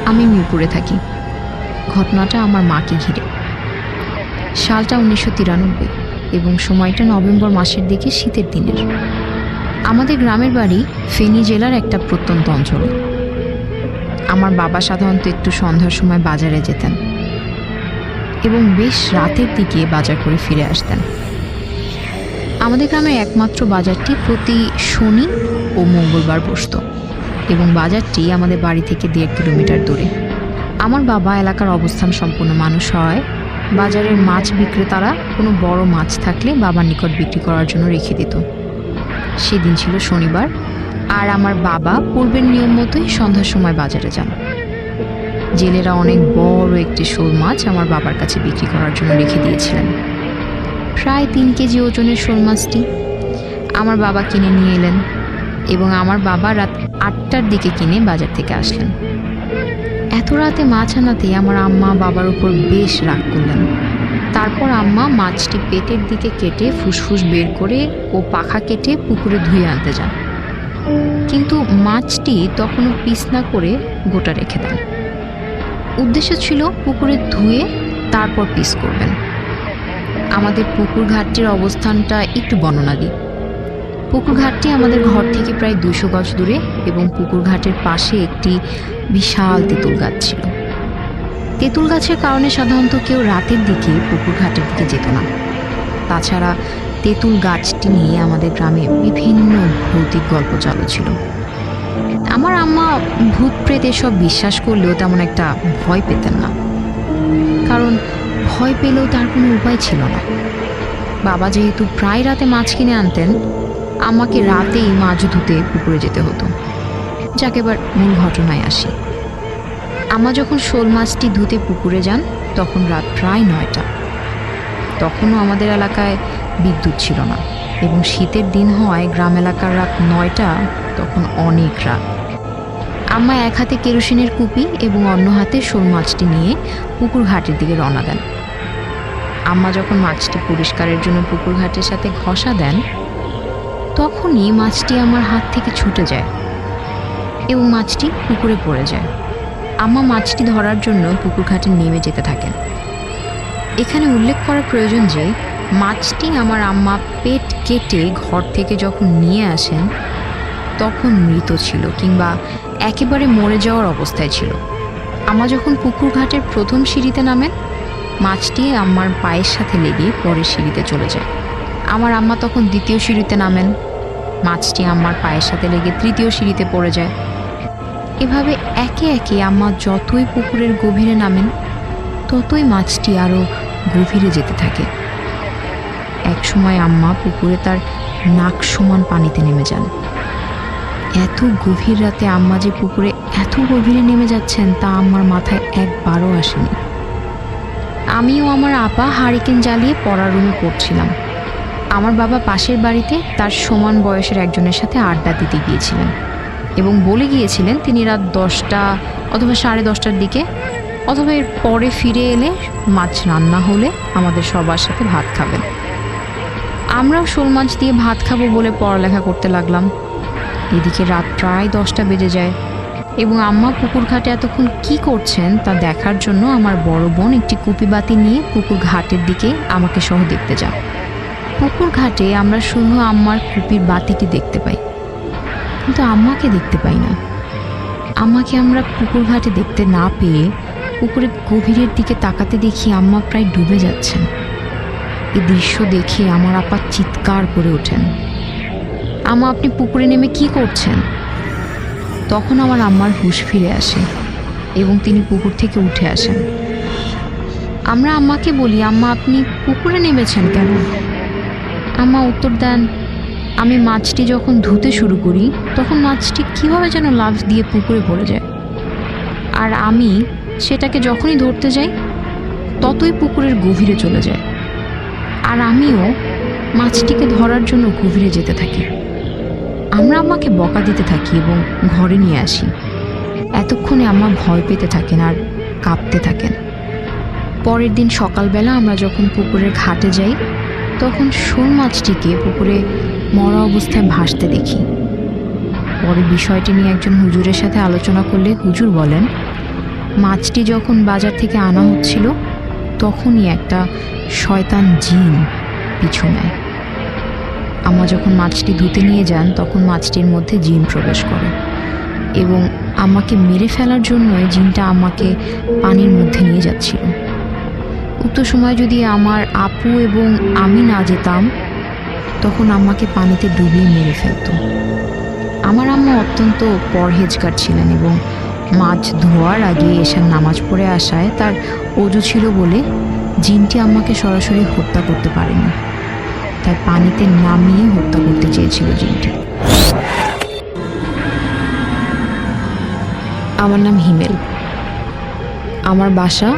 আমি মিরপুরে থাকি। ঘটনাটা আমার মাকে ঘিরে। সালটা 1993 এবং সময়টা নভেম্বর মাসের দিকে, শীতের দিনের। আমাদের গ্রামের বাড়ি ফেনী জেলার একটা প্রত্যন্ত অঞ্চলে। আমার বাবা সাধারণত একটু সন্ধ্যার সময় বাজারে যেতেন এবং বেশ রাতের দিকে বাজার করে ফিরে আসতেন। আমাদের গ্রামের একমাত্র বাজারটি প্রতি শনি ও মঙ্গলবার বসত এবং বাজারটি আমাদের বাড়ি থেকে 1.5 কিলোমিটার দূরে। আমার বাবা এলাকার অবস্থান সম্পন্ন মানুষ হয় বাজারের মাছ বিক্রেতারা কোনো বড় মাছ থাকলে বাবার নিকট বিক্রি করার জন্য রেখে দিত। সেদিন ছিল শনিবার, আর আমার বাবা পূর্বের নিয়ম মতোই সন্ধ্যার সময় বাজারে যান। জেলেরা অনেক বড় একটি শোল মাছ আমার বাবার কাছে বিক্রি করার জন্য রেখে দিয়েছিলেন। প্রায় 3 কেজি ওজনের শোল মাছটি আমার বাবা কিনে নিয়ে এলেন এবং আমার বাবা রাত 8টার দিকে কিনে বাজার থেকে আসলেন। এত রাতে মাছ আনাতে আমার আম্মা বাবার উপর বেশ রাগ করলেন। তারপর আম্মা মাছটি পেটের দিকে কেটে ফুসফুস বের করে ও পাখা কেটে পুকুরে ধুয়ে আনতে যান, কিন্তু মাছটি তখনও পিস না করে গোটা রেখে দেন। উদ্দেশ্য ছিল পুকুরে ধুয়ে তারপর পিস করবেন। আমাদের পুকুর ঘাটটির অবস্থানটা একটু বর্ণনা দিই। পুকুর ঘাটটি আমাদের ঘর থেকে প্রায় 200 গজ দূরে এবং পুকুর ঘাটের পাশে একটি বিশাল তেঁতুল গাছ ছিল। তেঁতুল গাছের কারণে সাধারণত কেউ রাতের দিকে পুকুর ঘাটের দিকে যেত না। তাছাড়া তেঁতুল গাছটি নিয়ে আমাদের গ্রামে বিভিন্ন ভৌতিক গল্প চালু ছিল। আমার আম্মা ভূত প্রেত এসব বিশ্বাস করলেও তেমন একটা ভয় পেতেন না, কারণ ভয় পেলেও তার কোনো উপায় ছিল না। বাবা যেহেতু প্রায় রাতে মাছ কিনে আনতেন, আমাকে রাতেই মাছ ধুতে পুকুরে যেতে হতো। যাকে এবার মূল ঘটনায় আসি। আম্মা যখন শোল মাছটি ধুতে পুকুরে যান তখন রাত প্রায় 9টা। তখনও আমাদের এলাকায় বিদ্যুৎ ছিল না এবং শীতের দিন হওয়ায় গ্রাম এলাকার রাত 9টা তখন অনেক রাত। আম্মা এক হাতে কেরোসিনের কুপি এবং অন্য হাতে শোল মাছটি নিয়ে পুকুর ঘাটের দিকে রওনা দেন। আম্মা যখন মাছটি পরিষ্কারের জন্য পুকুর ঘাটের সাথে ঘষা দেন, তখনই মাছটি আমার হাত থেকে ছুটে যায় এবং মাছটি পুকুরে পড়ে যায়। আম্মা মাছটি ধরার জন্য পুকুর ঘাটে নেমে যেতে থাকেন। এখানে উল্লেখ করা প্রয়োজন যে মাছটি আমার আম্মা পেট কেটে ঘর থেকে যখন নিয়ে আসেন তখন মৃত ছিল কিংবা একেবারে মরে যাওয়ার অবস্থায় ছিল। আম্মা যখন পুকুর ঘাটের প্রথম সিঁড়িতে নামেন, মাছটি আম্মার পায়ের সাথে লেগে পরের সিঁড়িতে চলে যায়। আমার আম্মা তখন দ্বিতীয় সিঁড়িতে নামেন, মাছটি আম্মার পায়ের সাথে লেগে তৃতীয় সিঁড়িতে পড়ে যায়। এভাবে একে একে আম্মা যতই পুকুরের গভীরে নামেন ততই মাছটি আরও গভীরে যেতে থাকে। একসময় আম্মা পুকুরে তার নাক সমান পানিতে নেমে যান। এত গভীর রাতে আম্মা যে পুকুরে এত গভীরে নেমে যাচ্ছেন তা আম্মার মাথায় একবারও আসেনি। আমিও আমার আপা হারিকেন জ্বালিয়ে পড়ার রুমে পড়ছিলাম। আমার বাবা পাশের বাড়িতে তার সমান বয়সের একজনের সাথে আড্ডা দিতে গিয়েছিলেন এবং বলে গিয়েছিলেন তিনি রাত 10টা অথবা 10:30টার দিকে অথবা এর পরে ফিরে এলে মাছ রান্না হলে আমাদের সবার সাথে ভাত খাবেন। আমরাও শোল মাছ দিয়ে ভাত খাবো বলে পড়ালেখা করতে লাগলাম। এদিকে রাত প্রায় 10টা বেজে যায় এবং আম্মা পুকুর ঘাটে এতক্ষণ কি করছেন তা দেখার জন্য আমার বড় বোন একটি কুপি বাতি নিয়ে পুকুর ঘাটের দিকে আমাকে সহ দেখতে যান। পুকুর ঘাটে আমরা শুধু আম্মার কুপির বাতিটি দেখতে পাই, কিন্তু আম্মাকে দেখতে পাই না। আম্মাকে আমরা পুকুর ঘাটে দেখতে না পেয়ে পুকুরের গভীরের দিকে তাকাতে দেখি আম্মা প্রায় ডুবে যাচ্ছেন। এই দৃশ্য দেখে আমার আপা চিৎকার করে ওঠেন, আম্মা আপনি পুকুরে নেমে কি করছেন? তখন আমার আম্মার হুঁশ ফিরে আসে এবং তিনি পুকুর থেকে উঠে আসেন। আমরা আম্মাকে বলি, আম্মা আপনি পুকুরে নেমেছেন কেন? আম্মা উত্তর দেন, আমি মাছটি যখন ধুতে শুরু করি তখন মাছটি কীভাবে যেন লাফ দিয়ে পুকুরে পড়ে যায়, আর আমি সেটাকে যখনই ধরতে যাই ততই পুকুরের গভীরে চলে যায়, আর আমিও মাছটিকে ধরার জন্য গভীরে যেতে থাকি। আমরা আম্মাকে বকা দিতে থাকি এবং ঘরে নিয়ে আসি। এতক্ষণে আম্মা ভয় পেতে থাকেন আর কাঁপতে থাকেন। পরের দিন সকালবেলা আমরা যখন পুকুরের ঘাটে যাই তখন শোল মাছটিকে পুকুরে মরা অবস্থায় ভাসতে দেখি। পরে বিষয়টি নিয়ে একজন হুজুরের সাথে আলোচনা করলে হুজুর বলেন, মাছটি যখন বাজার থেকে আনা হচ্ছিল তখনই একটা শয়তান জিন পিছু নেয়। আম্মা যখন মাছটি ধুতে নিয়ে যান তখন মাছটির মধ্যে জিন প্রবেশ করে এবং আমাকে মেরে ফেলার জন্যই জিনটা আমাকে পানির মধ্যে নিয়ে যাচ্ছিল। উক্ত সময় যদি আমার আপু এবং আমি না যেতাম তখন আম্মাকে পানিতে ডুবিয়ে মেরে ফেলত। আমার আম্মা অত্যন্ত পরহেজগার ছিলেন এবং মাছ ধোয়ার আগে এশার নামাজ পড়ে আসায় তার অজু ছিল বলে জিনটি আম্মাকে সরাসরি হত্যা করতে পারেনি, তাই পানিতে নামিয়ে হত্যা করতে চেয়েছিল জিনটি। আমার নাম হিমেল। আমার বাসা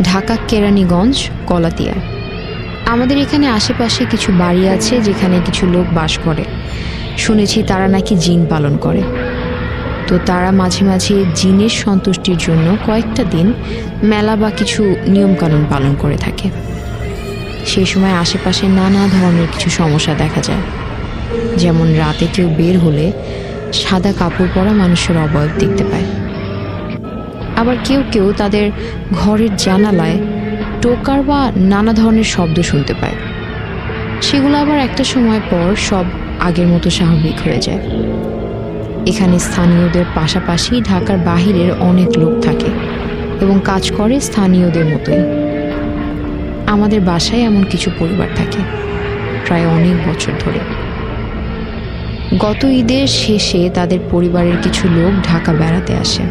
ঢাকা কেরানীগঞ্জ কলাতিয়া। আমাদের এখানে আশেপাশে কিছু বাড়ি আছে যেখানে কিছু লোক বাস করে। শুনেছি তারা নাকি জিন পালন করে। তো তারা মাঝে মাঝে জিনের সন্তুষ্টির জন্য কয়েকটা দিন মেলা বা কিছু নিয়মকানুন পালন করে থাকে। সেই সময় আশেপাশে নানা ধরনের কিছু সমস্যা দেখা যায়, যেমন রাতে কেউ বের হলে সাদা কাপড় পরা মানুষের অবয়ব দেখতে পায়। আবার কেউ কেউ তাদের ঘরের জানালায় টোকার বা নানা ধরনের শব্দ শুনতে পায়। সেগুলো আবার একটা সময় পর সব আগের মতো স্বাভাবিক হয়ে যায়। এখানে স্থানীয়দের পাশাপাশি ঢাকার বাহিরের অনেক লোক থাকে এবং কাজ করে স্থানীয়দের মতোই। আমাদের বাসায় এমন কিছু পরিবার থাকে প্রায় অনেক বছর ধরে। গত ঈদের শেষে তাদের পরিবারের কিছু লোক ঢাকা বেড়াতে আসে।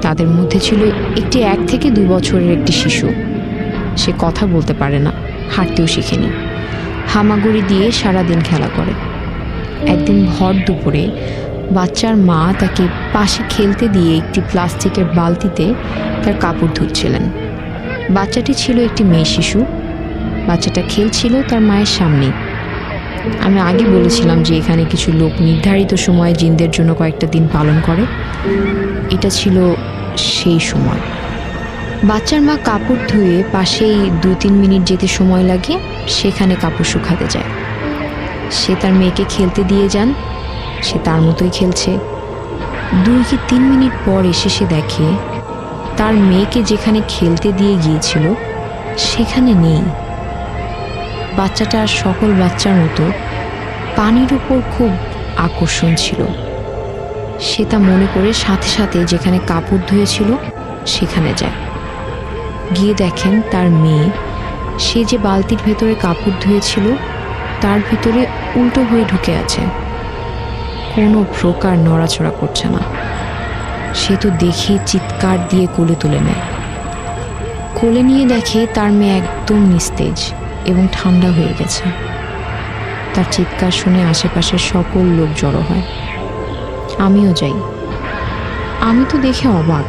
তাদের মধ্যে ছিল একটি 1 থেকে 2 বছরের একটি শিশু। সে কথা বলতে পারে না, হাঁটতেও শিখেনি, হামাগুড়ি দিয়ে সারাদিন খেলা করে। একদিন ভর দুপুরে বাচ্চার মা তাকে পাশে খেলতে দিয়ে একটি প্লাস্টিকের বালতিতে তার কাপড় ধুচ্ছিলেন। বাচ্চাটি ছিল একটি মেয়ে শিশু। বাচ্চাটা খেলছিল তার মায়ের সামনেই। আমি আগে বলেছিলাম যে এখানে কিছু লোক নির্ধারিত সময়ে জিনদের জন্য কয়েকটা দিন পালন করে। এটা ছিল সেই সময়। বাচ্চার মা কাপড় ধুয়ে পাশেই 2-3 মিনিট যেতে সময় লাগে, সেখানে কাপড় শুকাতে যায়। সে তার মেয়েকে খেলতে দিয়ে যান। সে তার মতোই খেলছে। 2 কি 3 মিনিট পর এসে সে দেখে তার মেয়েকে যেখানে খেলতে দিয়ে গিয়েছিল সেখানে নেই। বাচ্চাটা সকল বাচ্চার মতো পানির উপর খুব আকর্ষণ ছিল। সে তা মনে করে সাথে সাথে যেখানে কাপড় ধুয়েছিল সেখানে যায়। গিয়ে দেখেন তার মেয়ে, সে যে বালতির ভেতরে কাপড় ধুয়েছিল তার ভিতরে উল্টো হয়ে ঢুকে আছে, কোনো প্রকার নড়াচড়া করছে না। সে তো দেখে চিৎকার দিয়ে কোলে তুলে নেয়। কোলে নিয়ে দেখে তার মেয়ে একদম নিস্তেজ এবং ঠান্ডা হয়ে গেছে। তার চিৎকার শুনে আশেপাশের সকল লোক জড়ো হয়। আমিও যাই। আমি তো দেখে অবাক।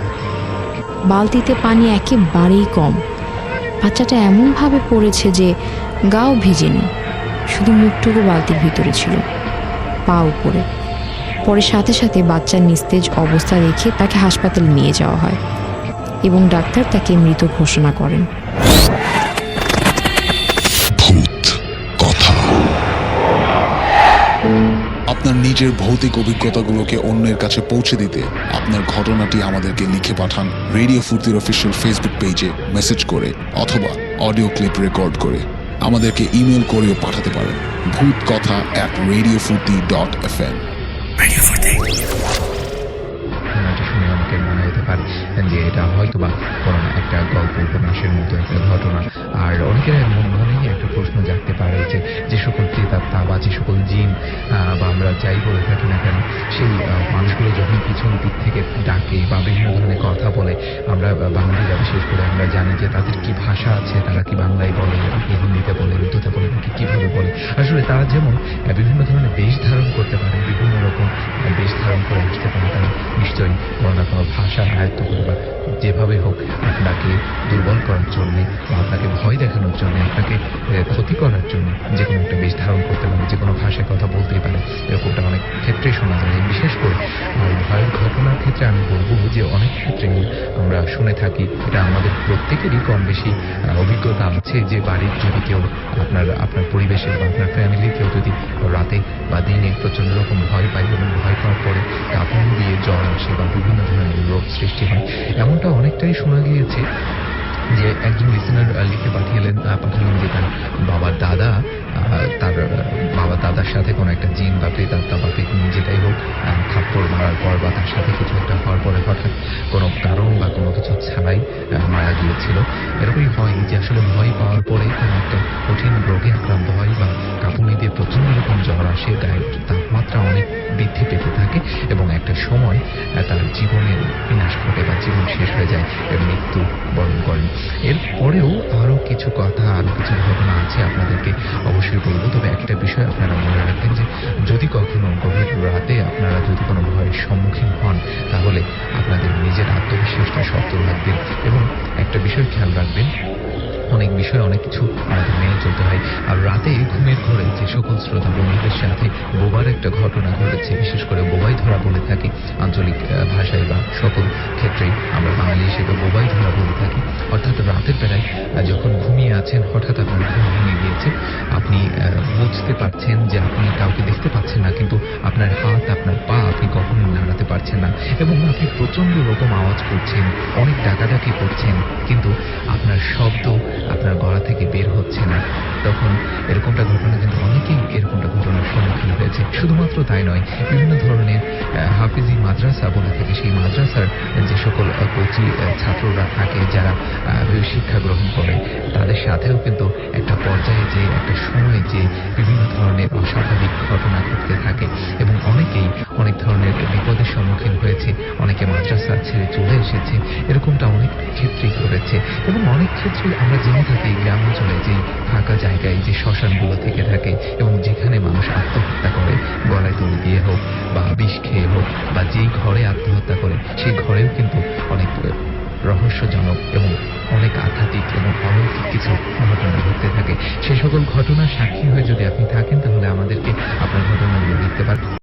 বালতিতে পানি একেবারেই কম। বাচ্চাটা এমনভাবে পড়েছে যে গাও ভিজেনি, শুধু মুখটুকু বালতির ভিতরে ছিল, পা উপরে। পরে সাথে সাথে বাচ্চার নিস্তেজ অবস্থা দেখে তাকে হাসপাতালে নিয়ে যাওয়া হয় এবং ডাক্তার তাকে মৃত ঘোষণা করেন। ভূত কথা। আপনার নিজের ভৌতিক অভিজ্ঞতাগুলোকে অন্যের কাছে পৌঁছে দিতে আপনার ঘটনাটি আমাদেরকে লিখে পাঠান রেডিও ফুর্তির অফিসিয়াল ফেসবুক পেজে মেসেজ করে অথবা অডিও ক্লিপ রেকর্ড করে। আমাদেরকে ইমেল করেও পাঠাতে পারেন bhutkotha@radiofurti.fm। শুনে অনেকের মনে হতে পারে যে এটা হয়তো বা কোনো একটা গল্প উপন্যাসের মতো একটা ঘটনা। আর অনেকের মনেই একটা প্রশ্ন জাগতে পারে যে সকল প্রেতাত্মা বা যে সকল জিন বা আমরা যাই বলে থাকি না কেন, সেই মানুষগুলো যখন পিছন দিক থেকে ডাকে বা বিভিন্ন ধরনের কথা বলে, আমরা বাঙালিরা বিশেষ করে আমরা জানি যে তাদের কি ভাষা আছে, তারা কি বাংলায় বলে নাকি হিন্দিতে বলে, উর্দুতে বলে নাকি কীভাবে বলে। আসলে তারা যেমন বিভিন্ন ধরনের বেশ ধারণ করতে পারে, বিভিন্ন রকম বেশ ধারণ করে আসতে পারে, তারা নিশ্চয়ই কোনো না কোনো ভাষা আয়ত্ত করে বা যেভাবে হোক আপনাকে দুর্বল করার জন্যে বা আপনাকে ভয় দেখানোর জন্যে, আপনাকে ক্ষতি করার জন্য যে কোনো একটা বেশ ধারণ করতে পারে, যে কোনো ভাষায় কথা বলতেই পারে। এরকমটা অনেক ক্ষেত্রেই শোনা যায়। বিশেষ করে আর ভয়ের ঘটনার ক্ষেত্রে আমি বলবো যে অনেক ক্ষেত্রেই আমরা শুনে থাকি, এটা আমাদের প্রত্যেকেরই কম বেশি অভিজ্ঞতা আছে, যে বাড়ির যদি কেউ আপনার পরিবেশে বা আপনার ফ্যামিলিতেও যদি রাতে বা দিনে প্রচণ্ড রকম ভয় পায় এবং ভয় পাওয়ার পরে কাঁপুনি দিয়ে জ্বর আসে বা বিভিন্ন ধরনের রোগ সৃষ্টি হয়। এমনটা অনেকটাই শোনা গিয়েছে যে একজন লিসেনার লিখে পাঠালেন যে তার বাবার দাদা বাবার দাদার সাথে কোনো একটা জিন বা প্রেতাত্মা বা পেতনি যেটাই হোক থাপ্পড় মারার পর বা তার সাথে কিছু একটা হওয়ার পরে হঠাৎ কোনো কারণ বা কোনো কিছু ছাড়াই মারা গিয়েছিল। এরকমই হয় যে আসলে ভয় পাওয়ার পরে কোনো একটা কঠিন রোগে আক্রান্ত হয় বা কাঁপুনি দিয়ে প্রচন্ড রকম জ্বর আসে, গায়ের তাপমাত্রা অনেক বৃদ্ধি পেতে থাকে এবং একটা সময় তার জীবনের বিনাশ ঘটে বা জীবন শেষ হয়ে যায় এবং মৃত্যু বরণ করেন। এরপরেও আরো কিছু কথা, আরো কিছু ঘটনা আছে, আপনাদেরকে অবশ্যই বলবো। তবে একটা বিষয় আপনারা মনে রাখবেন যে যদি কখনো গভীর রাতে আপনারা যদি কোনো ভয়ের সম্মুখীন হন, তাহলে আপনাদের নিজের আত্মবিশ্বাসটা শক্ত রাখবেন এবং একটা বিষয় খেয়াল রাখবেন, অনেক বিষয় অনেক কিছু আমাদের মেনে চলতে হয়। আর রাতে ঘুমের ঘোরে যে সকল শ্রোতা বন্ধুদের সাথে বোবার একটা ঘটনা ঘটেছে, বিশেষ করে বোবাই ধরা বলে থাকি আঞ্চলিক ভাষায় বা সকল ক্ষেত্রেই আমরা বাঙালি হিসেবে বোবাই ধরা বলে থাকি। অর্থাৎ রাতের বেলায় যখন ঘুমিয়ে আছেন, হঠাৎ আপনার ঘুম ভেঙে গিয়েছে, আপনি বুঝতে পারছেন যে আপনি কাউকে দেখতে পাচ্ছেন না, কিন্তু আপনার হাত আপনার পা আপনি কখনোই নাড়াতে পারছেন না এবং আপনি প্রচন্ড রকম আওয়াজ করছেন, অনেক ডাকাডাকি করছেন, কিন্তু আপনার শব্দ আপনার গলা থেকে বের হচ্ছে না। তখন এরকমটা ঘটনা কিন্তু অনেকেই এরকমটা ঘটনার সম্মুখীন হয়েছে। শুধুমাত্র তাই নয়, বিভিন্ন ধরনের হাফিজি মাদ্রাসা বলে থাকে, সেই মাদ্রাসার যে সকল কোচি ছাত্ররা থাকে যারা শিক্ষা গ্রহণ করে, তাদের সাথেও কিন্তু একটা পর্যায়ে যে একটা সময় যে বিভিন্ন ধরনের অস্বাভাবিক ঘটনা ঘটতে থাকে এবং অনেকেই অনেক ধরনের বিপদের সম্মুখীন হয়েছে, অনেকে মাদ্রাসা ছেড়ে চলে এসেছে, এরকমটা অনেক ক্ষেত্রেই ঘটেছে। এবং অনেক ক্ষেত্রে আমরা জেনে থাকি গ্রাম অঞ্চলে যে ফাঁকা জায়গায় যে শ্মশানগুলো থেকে থাকে এবং যেখানে মানুষ আত্মহত্যা করে, গলায় দড়ি দিয়ে হোক বা বিষ খেয়ে হোক বা যেই ঘরে আত্মহত্যা করে, সেই ঘরেও কিন্তু অনেক রহস্যজনক এবং অনেক আধ্যাত্মিক এবং অলৌকিক কিছু ঘটনা ঘটতে থাকে। সে সকল ঘটনার সাক্ষী হয়ে যদি আপনি থাকেন, তাহলে আমাদেরকে আপনার ঘটনাগুলো লিখতে পারেন।